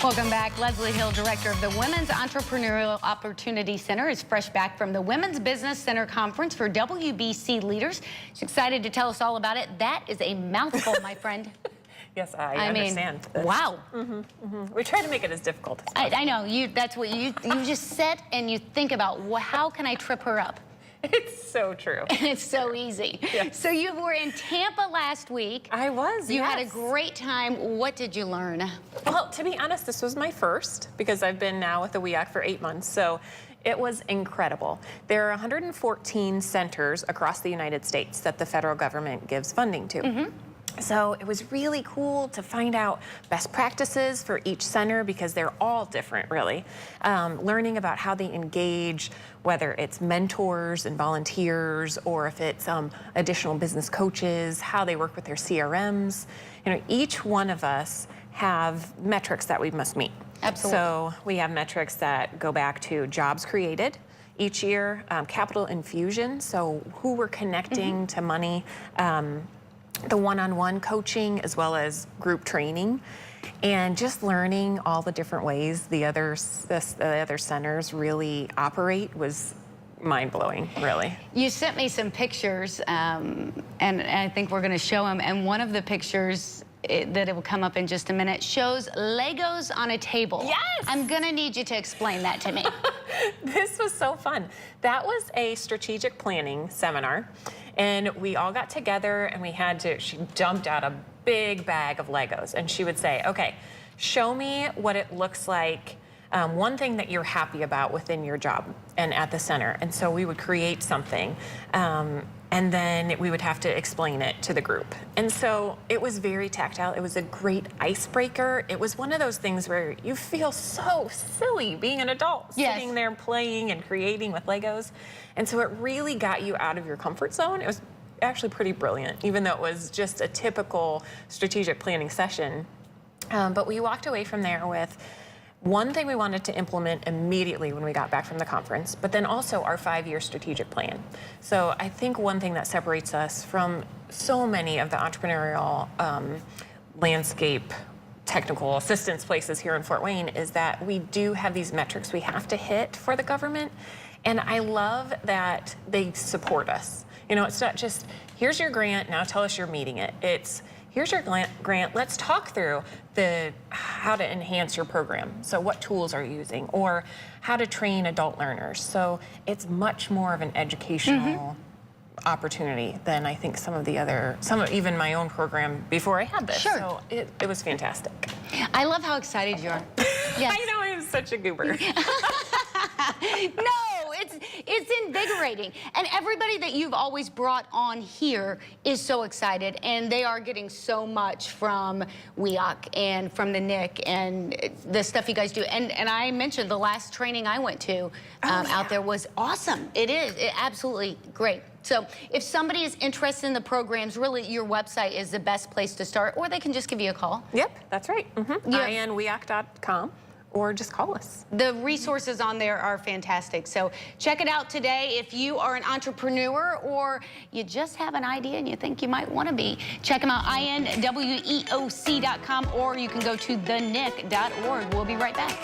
Welcome back. Leslee Hill, director of the Women's Entrepreneurial Opportunity Center, is fresh back from the Women's Business Center Conference for WBC Leaders. She's excited to tell us all about it. That is a mouthful, my friend. Yes, I understand. Wow. We try to make it as difficult as possible. I know. That's what you just sit and you think about, well, how can I trip her up? It's so true. And it's so easy. Yes. So you were in Tampa last week. I was, You yes. had a great time. What did you learn? Well, to be honest, this was my first because I've been now with the WEOC for 8 months. So it was incredible. There are 114 centers across the United States that the federal government gives funding to. So it was really cool to find out best practices for each center because they're all different, really. Learning about how they engage, whether it's mentors and volunteers or if it's additional business coaches, how they work with their CRMs. You know, each one of us have metrics that we must meet. Absolutely. So we have metrics that go back to jobs created each year, capital infusion, so who we're connecting to money, the one-on-one coaching as well as group training, and just learning all the different ways the other centers really operate was mind-blowing, really. You sent me some pictures, and I think we're going to show them. And one of the pictures that it will come up in just a minute shows Legos on a table. Yes! I'm going to need you to explain that to me. This was so fun. That was a strategic planning seminar, and we all got together and we had to, she dumped out a big bag of Legos, and she would say, okay, show me what it looks like, one thing that you're happy about within your job and at the center. And so we would create something, and then we would have to explain it to the group. And so it was very tactile. It was a great icebreaker. It was one of those things where you feel so silly being an adult, Yes. sitting there playing and creating with Legos. And so it really got you out of your comfort zone. It was actually pretty brilliant, even though it was just a typical strategic planning session. But we walked away from there with one thing we wanted to implement immediately when we got back from the conference, but then also our 5-year strategic plan. So I think one thing that separates us from so many of the entrepreneurial landscape technical assistance places here in Fort Wayne is that we do have these metrics we have to hit for the government. And I love that they support us. You know, it's not just, here's your grant, now tell us you're meeting it. It's, here's your grant, let's talk through how to enhance your program. So what tools are you using? Or how to train adult learners. So it's much more of an educational opportunity than I think some of even my own program before I had this. Sure. So it was fantastic. I love how excited you are. Yes. I know, I'm such a goober. No, it's invigorating. And everybody that you've always brought on here is so excited, and they are getting so much from WEOC and from the NIC and the stuff you guys do. And I mentioned the last training I went to out there was awesome. It is absolutely great. So if somebody is interested in the programs, really your website is the best place to start, or they can just give you a call. Yep, that's right. INWEOC.com. Or just call us. The resources on there are fantastic. So check it out today. If you are an entrepreneur or you just have an idea and you think you might want to be, check them out, INWEOC.com, or you can go to thenic.org. We'll be right back.